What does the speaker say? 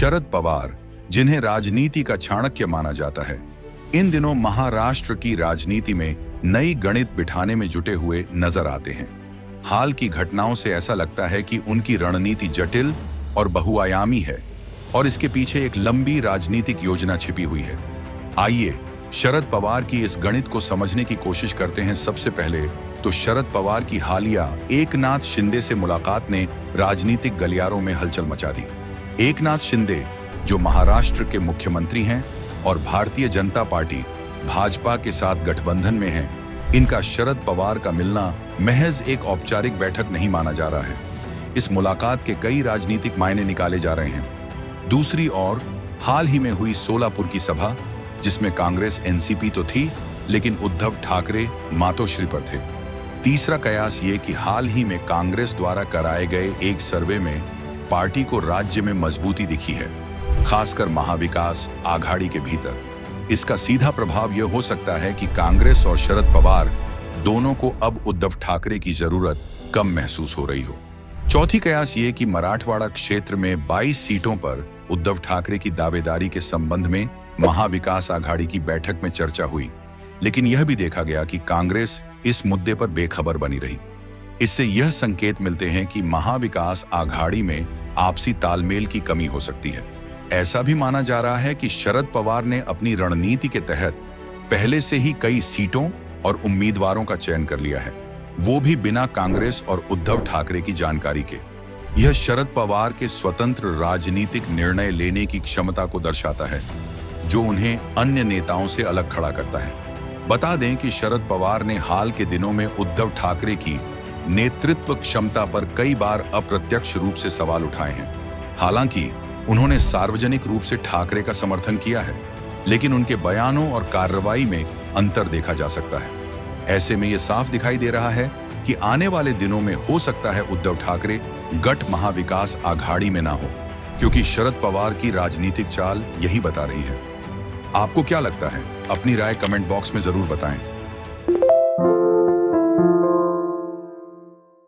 शरद पवार, जिन्हें राजनीति का चाणक्य माना जाता है, इन दिनों महाराष्ट्र की राजनीति में नई गणित बिठाने में जुटे हुए नजर आते हैं। हाल की घटनाओं से ऐसा लगता है कि उनकी रणनीति जटिल और बहुआयामी है और इसके पीछे एक लंबी राजनीतिक योजना छिपी हुई है। आइए शरद पवार की इस गणित को समझने की कोशिश करते हैं। सबसे पहले तो शरद पवार की हालिया एकनाथ शिंदे से मुलाकात ने राजनीतिक गलियारों में हलचल मचा दी। एकनाथ शिंदे, जो महाराष्ट्र के मुख्यमंत्री हैं और भारतीय जनता पार्टी भाजपा के साथ गठबंधन में हैं, इनका शरद पवार का मिलना महज एक औपचारिक बैठक नहीं माना जा रहा है। इस मुलाकात के कई राजनीतिक मायने निकाले जा रहे हैं। दूसरी ओर हाल ही में हुई सोलापुर की सभा, जिसमें कांग्रेस एनसीपी तो थी, लेकिन उद्धव ठाकरे मातोश्री पर थे। तीसरा कयास ये कि हाल ही में कांग्रेस द्वारा कराए गए एक सर्वे में पार्टी को राज्य में मजबूती दिखी है, खासकर महाविकास आघाड़ी के भीतर। इसका सीधा प्रभाव यह हो सकता है कि कांग्रेस और शरद पवार दोनों को अब उद्धव ठाकरे की जरूरत कम महसूस हो रही हो। चौथी कयास ये कि मराठवाड़ा क्षेत्र में 22 सीटों पर उद्धव ठाकरे की दावेदारी के संबंध में महाविकास आघाड़ी की बैठक में चर्चा हुई, लेकिन यह भी देखा गया कि कांग्रेस इस मुद्दे पर बेखबर बनी रही। इससे यह संकेत मिलते हैं कि महाविकास आघाड़ी में आपसी तालमेल की कमी हो सकती है। ऐसा भी माना जा रहा है कि शरद पवार ने अपनी रणनीति के तहत पहले से ही कई सीटों और उम्मीदवारों का चयन कर लिया है, वो भी बिना कांग्रेस और उद्धव ठाकरे की जानकारी के। यह शरद पवार के स्वतंत्र राजनीतिक निर्णय लेने की क्षमता को दर्शाता है, जो उन्हें अन्य नेताओं से अलग खड़ा करता है। बता दें कि शरद पवार ने हाल के दिनों में उद्धव ठाकरे की नेतृत्व क्षमता पर कई बार अप्रत्यक्ष रूप से सवाल उठाए हैं। हालांकि उन्होंने सार्वजनिक रूप से ठाकरे का समर्थन किया है, लेकिन उनके बयानों और कार्रवाई में अंतर देखा जा सकता है। ऐसे में यह साफ दिखाई दे रहा है कि आने वाले दिनों में हो सकता है उद्धव ठाकरे गठ महाविकास आघाड़ी में ना हो, क्योंकि शरद पवार की राजनीतिक चाल यही बता रही है। आपको क्या लगता है? अपनी राय कमेंट बॉक्स में जरूर बताएं।